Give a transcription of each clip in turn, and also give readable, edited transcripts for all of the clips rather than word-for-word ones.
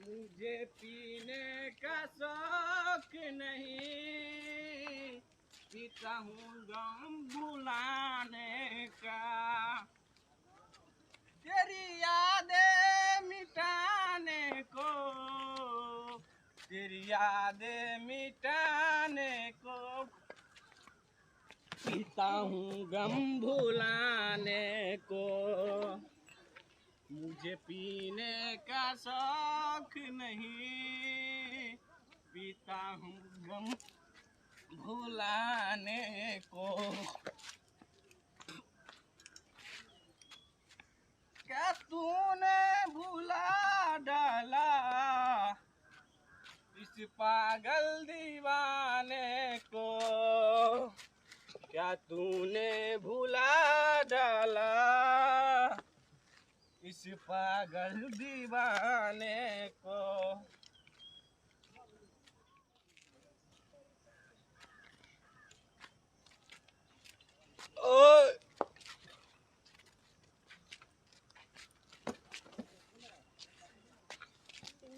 मुझे पीने का शौक नहीं, पीता हूँ गम भुलाने का। तेरी यादें मिटाने को, तेरी यादें मिटाने को, पीता हूँ गम भुलाने को। मुझे पीने का शौक नहीं, पीता हूँ गम भुलाने को। क्या तूने भुला डाला इस पागल दीवाने को? क्या तूने भुला डाला इस पागल दीवाने को? ओए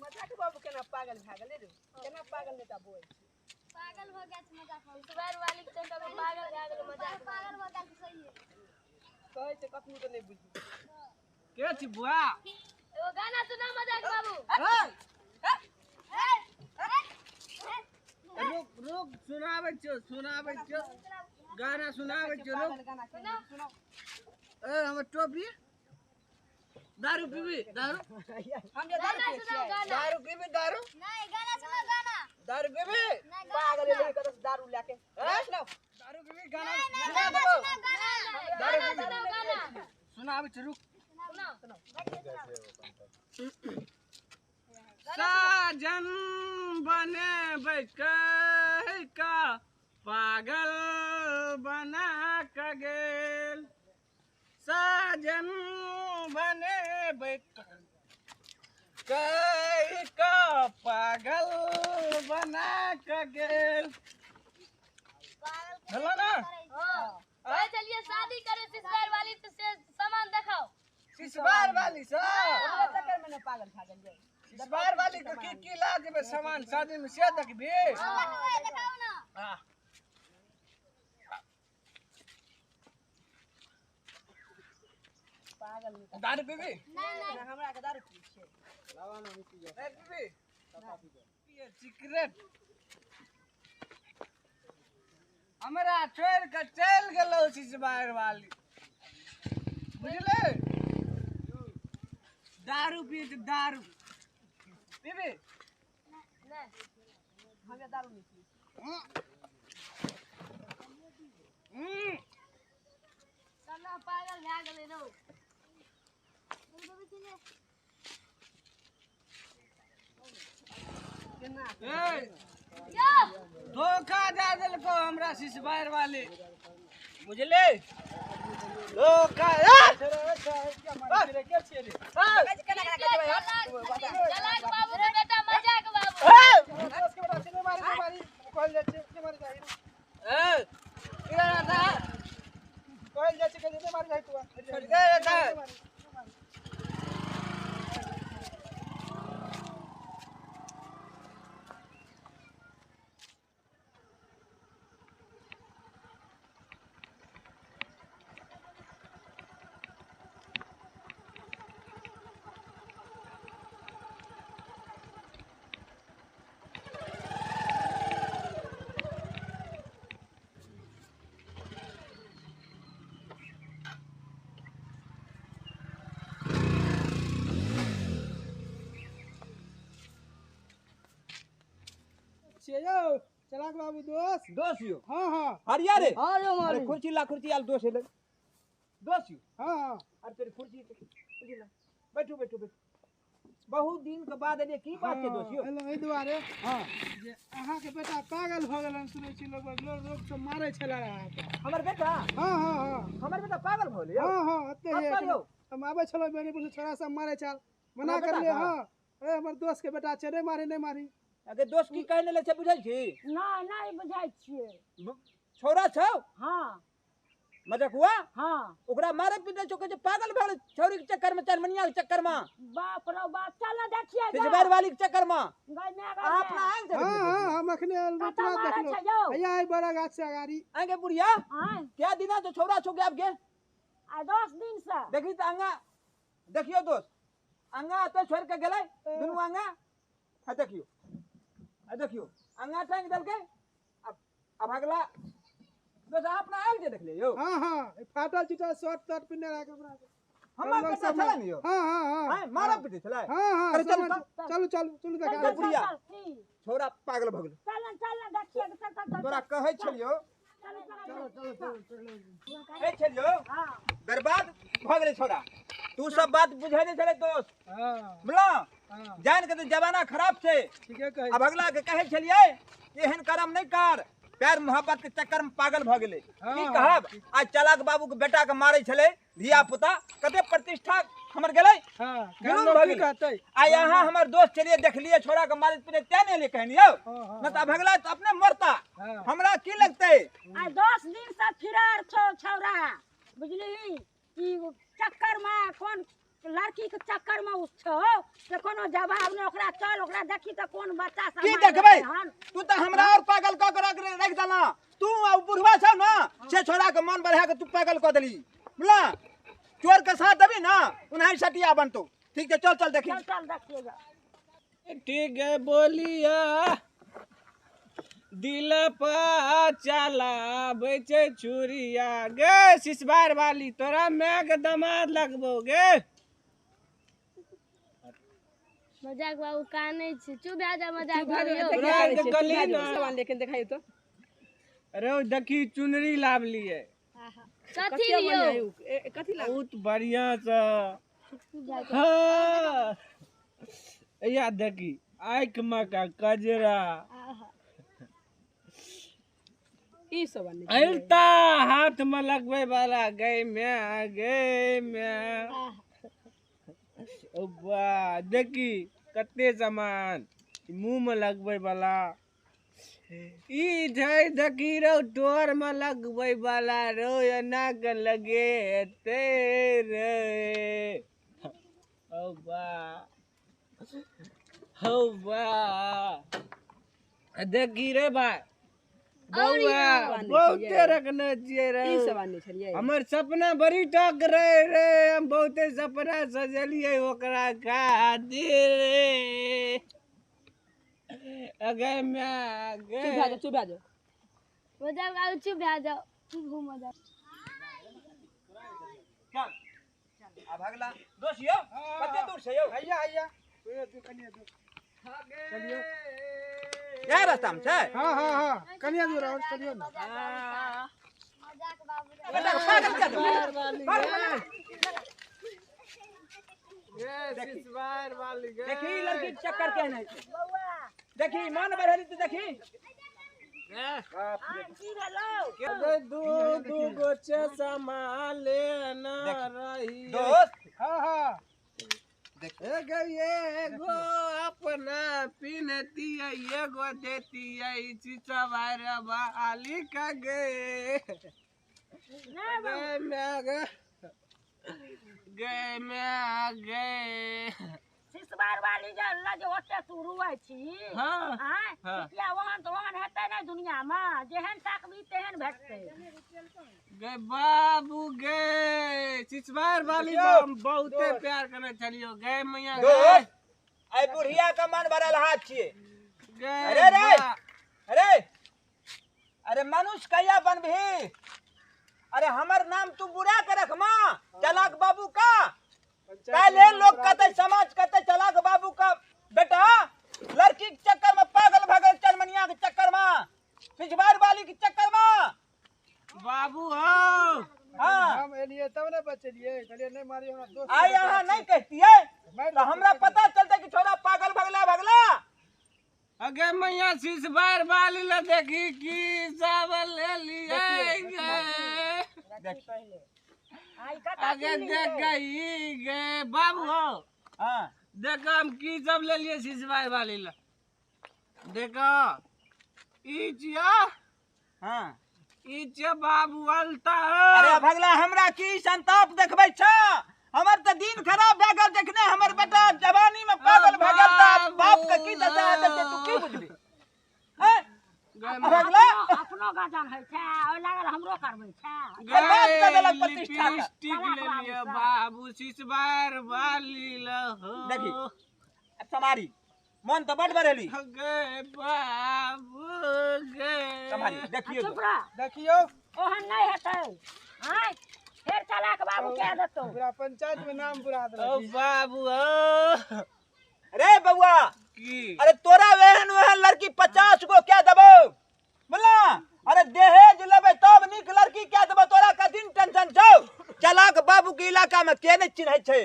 मजाक बाबू केना पागल भए गेलै रे? केना पागल नेता बोल पागल हो गया मजाक इस बार वाली के चक्कर में पागल भए गेलै मजाक पागल हो गया सही है कहै छै कखनो तो नहीं बुझी के छी बुआ? एगो गाना सुना मजाक बाबू। रुक रुक सुनाबै छो गाना सुनाबै छो रुक। गाना सुनाओ ए हमर टोपी दारू पीबी दारू हम जे दारू पीबै छियै दारू पीबी दारू नहीं गाना सुना गाना दारू पीबी पागल है कत दारू लेके सुनाओ दारू पीबी गाना गाना सुना गाना सुनाबै छो रुक। सुनाओ साजन बने बैकह का पागल बना के गेल। साजन बने बैकह का पागल बना के गेल। हेलो ना हां चलिए शादी करे सिस्टर वाली से सामान दिखाओ। सिसबार वाली सा हमरा चक्कर में न पागल भए गेल रे सिसबार वाली को की ला देबे सामान शादी में से देखबी। दिखाओ ना हां पागल नेता दारू पीबी नहीं हमरा के दारू पीबै छियै लावा ना पीबी ये सिगरेट हमरा छोड़ के चल गेलो सिसबार वाली बुझले। दारू पी दारू पीबी नहीं हमरा दारू नहीं पीबै साला पागल भए गेलै रो। केना ए यो धोखा दे देलको हमरा सिसबार वाली बुझले। धोखा के छिए रे केना देबै हम चलाक बाबू के बेटा मजाक बाबू। यो चलाक बाबू दोस्त दोस्त यो हाँ हाँ हरिया रे हाँ यो अरे मारी कुर्सी ला कुर्सी आल दोस्त है दोस्त यो हाँ हाँ अरे तेरी कुर्सी ला बैठो बैठो बैठो बहुत दिन के बाद एलिए की बात छै दोस्त यो? हेलो एहि दुआरे हां जे अहाँ के बेटा पागल भ गेलन सुनै छी लोग लोग सब मारै छला हमर बेटा हाँ हाँ हाँ हमर बेटा पागल भ गेलै हाँ हाँ अते कब है कहियो? हम आबै छलो बेनीपुर से छोरा सब मारै छल मना हमरा कर बेटा लिए का? हाँ ए हमर दोस्त के बेटा छै नहीं मारी अगे दोस्त की कहने ले छै बुझै छी नहीं बुझाइ छियै छोरा छौ हाँ मजाक हुआ हाँ ओकरा मारे पीटे चोके जे पागल भए गेल छौरी के चक्कर में चरमनिया के चक्कर में बाप रे बाप चल ना देखिए फिजबार वाली के चक्कर में गई ने आ अपना आंख से हाँ हाँ हम अखने कता रुतवा मारे देखलो छ यौ भैया आई बड़ा गाछ से अगाड़ी आगे बुढ़िया हां क्या दिना तो छोरा छो गया आपके आ 10 दिन से देखी त अंगा देखियो दोस्त अंगा तो छोड़ के गेलै दुनु अंगा आ देखियो अंगा टांग दल के अब अगला दोस्त अपना आंख से देख ले यो हाँ हाँ फाटल चिटा शर्ट तट पिन्ने रह के बना हम के चला नहीं यो हाँ हाँ हाँ हां मारा पीटे चला हाँ हाँ अरे चल चलो चलो चलो चल, देखा बुढ़िया। छोरा पागल भ गेल चल ना देखिए चल तोरा कहै छलियो चल कहै छलियो हां बर्बाद भ गेलै छोरा तू सब बात बुझै नहीं छले दोस्त हाँ बुझलो हाँ जान के तो जमाना खराब छे ठीक है कहे अब अगला के कहै छलिए एहन करम नहीं कर प्यार मोहब्बत के चक्कर में पागल भ गेले की हाँ, कहब आज चलाक बाबू के बेटा के मारै छले धिया पुता कते प्रतिष्ठा हमर गेलै हाँ जुलूम लोग भ की गेलै कहते आ यहाँ हमर दोस्त चलिए देखलिए छोरा के मारे पीटे त्या नहीं ले कहनियो हाँ, न त भगला त अपने मरता हाँ। हमरा की लगते आ 10 दिन से फिरार छौरा बुझली ई चक्कर में कौन लड़की के चक्कर में उस छौ से कोनो जवाब ने ओकरा चल ओकरा देखी त कौन बच्चा सब की देखबै तू त हमरा और पागल क के रख देला तू आ बुढ़वा छ न से छोरा के मन बढ़ा के तू पागल क देली बुझला चोर के साथ देबी ना उन्हीं सटिया बनतो ठीक है चल देखी चल देखिएगा ठीक है बोलिया दिल पा चला बेचे छुरिया गे सिसबार वाली तोरा मैं के दामाद लगबो गे मजाक बाबू काने छी चुप आ जा मजाक तोरा के कली ना सामान लेके दिखाई तो अरे ओ देखी चुनरी लाव लिए कथी लियो कथी ला बहुत बढ़िया सा हाँ या देखी आँख में का कजरा ई सब अलता हाथ में लगवे वाला गए मैं ओ वाह देखी कते सामान मुंह में लगवे वाला ई छै देखी रो डोर में लगवे वाला रो एना के लगे तेरे ओ वाह देखी रे भाई बउआ बहुते रखने छियै रे हमर सपना बड़ी टक रहे रे हम बहुते सपना सजलिए ओकरा खातिर रे अगे मैं चुप आ जा मजाक बाबू चुप आ जाओ चुप हो मजाक चल अब अगला दोस्त यो कते दूर से यो भैया भैया तू कनिया दो चलियो क्या रास्ता में छै हाँ हाँ हाँ कनिया दूर और चलियो ना मजाक बाबू बेटा पागल कर दो देखी लड़की के चक्कर के नहीं देखी मान बढ़ली तो देखी दू गो चश्मा लेना रही दोस्त हाँ हाँ एगो अपना पिनती एगो देती चिचवार बाली का गे सिसबार वाली जे लज ओते तू रुआई छी हाँ हां किया वहां तो वहां हेतै नै दुनिया में जेहन ताकबी तेहन भेटतै गे बाबू गे चिचवार वाली तो हम बहुते प्यार करे छलियो गे मैया दोस्त आई बुढ़िया का मन भरल हाथ छिए गे अरे रे अरे अरे मनुष्य कहिया बनभी अरे हमर नाम तू बुरा के रखमा चलाक बाबू का पहले लोग कहते समाज कहते चलाक बाबू का बेटा लड़की के चक्कर में पागल भगल चरमनिया के चक्कर में पिछवाड़ वाली के चक्कर में बाबू हो हाँ हम एलिए तब ना बचलिए चलिए नहीं मारी हमरा दोस्त आई यहाँ नहीं कहती है तो हमरा पता चलता कि छोरा पागल भगला अगे मैया सिसबार वाली ला देखी की चावल ले लिए अगे देख गई गे बाबू हो हाँ देखो हम की सब ले लिए सिसबार वाली ला देखो ई चिया हाँ ई जे बाबू अलता अरे भगला हमरा की संताप देखबै छ हमर त दिन खराब भ गेल देखने हमर बेटा जवानी में पागल भ गेल त बाप के की दशा हेतै तू की बुझबी हैं भगला अपनो गजन है छै ओइ लागल हमरो करबै छै बर्बाद कर देलक प्रतिष्ठा के। लिपस्टिक ले लिया बाबू सिसबार वाली लहो देखी अब समारी मन तो बड़ बरेली गे बाबू गे समारी देखियो चुप रह देखियो ओहन नहीं हेतै हैं फेर चलाक बाबू कह देतो पूरा पंचायत में नाम बुरा ओ देलक बाबू ओ अरे बउआ की अरे तोरा वेहन वेहन लड़की 50 गो क्या देबो बोला अरे दहेज लेबै तब निक लड़की क्या देबो तोरा कथिन टेंशन छौ चलाक बाबू के इलाका में के नहीं चिन्है छै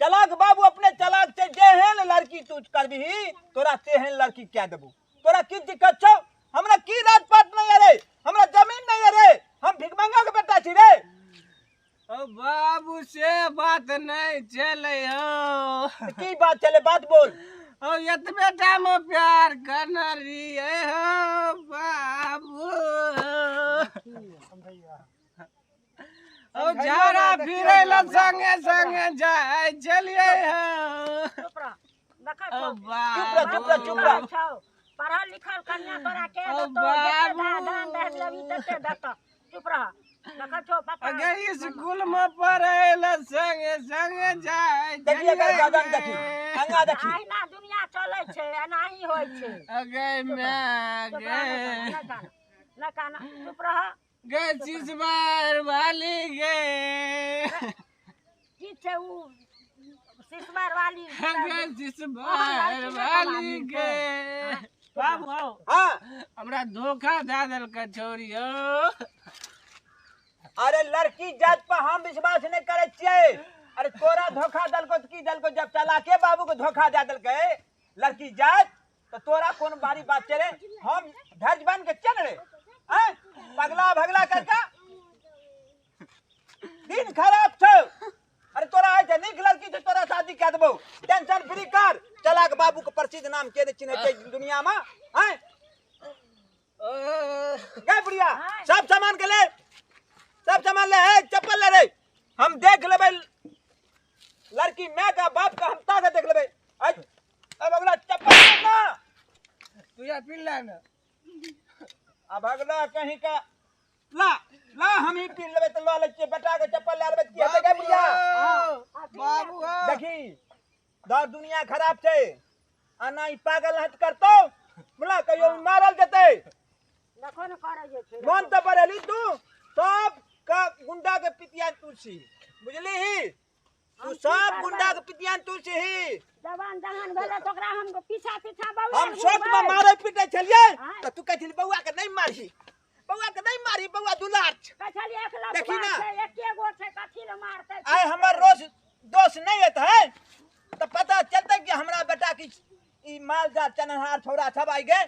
चलाक बाबू अपने चलाक छै जेहन लड़की तू करबिही तोरा तेहन लड़की क्या देबो तोरा की दिक्कत छौ हमरा की राजपाट नहीं है रे हमरा जमीन नहीं है रे हम भिखमंगा के बेटा छी रे ओ बाबू से बात नहीं चले हो की बात चले बात बोल ओ एतबे टाइम में प्यार करना रही हो बाबू ओ झाड़ा फिरे ल संगे संगे जाए चलिए हो चुप रह देखा ओ छौ चुप रह, चुप रह। छौ पढ़ल लिखल कन्या तोरा के ओ देतो बाबू। जते दान दहेज लेबी तते देतो चुप रह देखा छौ पापा अगर स्कूल में पढ़े ल संगे संगे जाए देखिए एकर गर्दन देखी अंगा देखी आइना दुनिया चलै छै एनाही होइ छै अगर मैं चुप गे रह न काना चुप रह गे सिसबार वाली गे की छै उ सिसबार वाली गे सिसबार वाली गे बाबू आओ हां हमरा धोखा दे देल के छोरी हो अरे लड़की जात पर हम विश्वास नहीं करे छिए अरे तोरा धोखा दलको तो की दलको जब चलाके बाबू को धोखा दे दलके लड़की जात तो तोरा कौन बारी बात चले हम धज बन के चल रे हैं पगला भगला करका दिन खराब छौ अरे तोरा आइ छै निक लड़की छै तोरा शादी कर देबो टेंशन फ्री कर चलाक बाबू के प्रसिद्ध नाम के ने चिन्है छै दुनिया में हैं गे बुढ़िया सब सामान के ले सब सामान ले है चप्पल ले रे हम देख लेबै लड़की मैं का बाप का हम ताके देख लेबै अब अगला चप्पल ना तू या पिल्ला ना अब अगला कहीं का ला ला हम ही पी लेबै त ला ले छियै बेटा के चप्पल ले लेबै की हेतै गे बुढ़िया बाबू हो देखी दर दुनिया खराब छै आना ई पागल हट करतो बोला कहियो मारल जेतै देखो न करे जे छै मन तो बरेली तू सब का गुंडा के पितिया तुलसी बुझली ही तू सब गुंडा के पितिया तुलसी ही जवान जहान भेले तो ओकरा हम पीछा पीछा बउआ हम छोट में मारे पीटे छलिए तो तू कहथिल बउआ के नहीं मारही बउआ के नहीं मारी बउआ दुलार छ। कछली एक लग देखी ना। एके गो छै कथी ले मारतै आय हमर रोज दोष नहीं होता है तो पता चलता कि हमरा बेटा की ई मालदार चनहार छोरा सब आई गए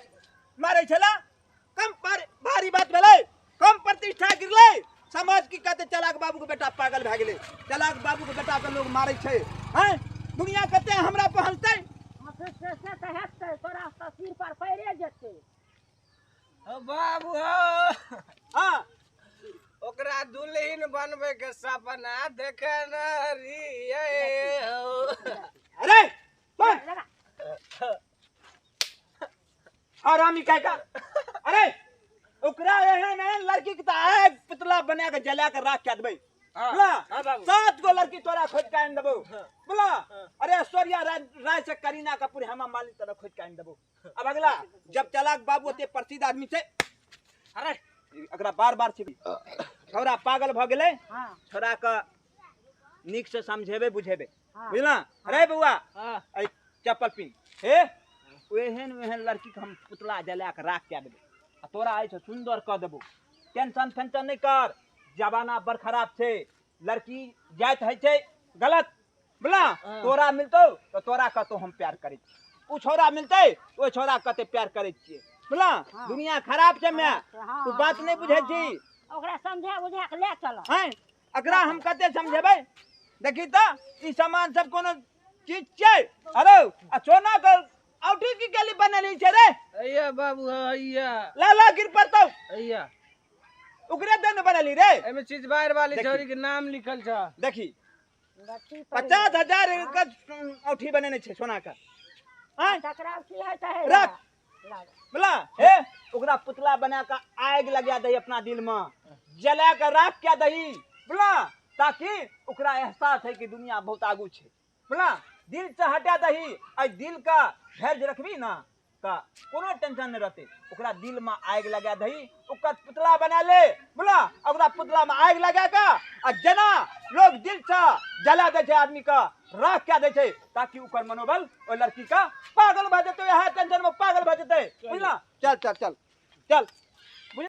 मारे छला कम भारी बात भेलै कम प्रतिष्ठा गिरलै समाज की कहते चलाक बाबू के बेटा पागल भए गेलै चलाक बाबू के बेटा के लोग मारै छै हैं दुनिया कते हमरा पहलतै से तऽ हेतै तोरा तऽ सिर पर पड़े जेतै ओ बाबू हो हां ओकरा दुल्हन बनबे के सपना देखना रही हो अरे सुन लगा हरामी कह का अरे ओकरा एहन एहन लड़की के आग पुतला बना के जला के राख के देबै बोला हाँ बाबू। 7 गो लड़की तोरा खोज के आन देबो बोला अरे ऐश्वर्या राय से करीना कपूर हेमा मालिनी तरह खोज के आन देबो अब अगला जब चलाक बाबू ओते प्रसिद्ध आदमी छै अरे एकरा बार बार छिबी छोरा पागल भ गेलै हां छोरा के नीक से समझेबे बुझेबे हाँ। बुझला अरे बउआ हाँ ऐ चप्पल पिन हे ओहन ओहन लड़की के हम पुतला जला के राख के देबे आ तोरा आइ छ सुंदर क देबो टेंशन फेंशन नहीं कर जमाना बड़ खराब छे लड़की जात है छे गलत बोला तोरा मिलतो तो तोरा कहतो हम प्यार करे छी उ छोरा मिलते ओ छोरा कहते प्यार करे छी बोला दुनिया खराब छे मैं तू बात नहीं बुझे छी ओकरा समझा बुझा के ले चलो हैं अकरा हम कहते समझेबे देखी तो ई सामान सब कोनो चीज छे अरे आ सोना के औठी की गली बनली छे रे अय्या बाबू हो अय्या ला ला गिर पड़तो अय्या ओकरे दन बनली रे। एमे चिजबार वाली देखी। छोरी के नाम लिखल छ। देखी गट्ठी पर 50,000 का औठी बनेने छे सोना का। हाँ टकराव की है चाहे रख। बोला हे ओकरा पुतला बना के आग लगा दही अपना दिल में, जला के राख क्या दही। बोला ताकि ओकरा एहसास है कि दुनिया बहुत आगू छे। बोला दिल से हटा दही, आई दिल का धैर्य रखबी ना का कोनो टेंशन नहीं रहते। ओकरा दिल में आग लगा दही, ओकर पुतला बना ले। बोला ओकरा पुतला में आग लगा के आ जना लोग दिल से जला दे छे आदमी का, राख क्या दे छे ताकि ओकर मनोबल ओ लड़की का पागल भ जते, यह टेंशन में पागल भ जते। बुझला चल चल चल चल।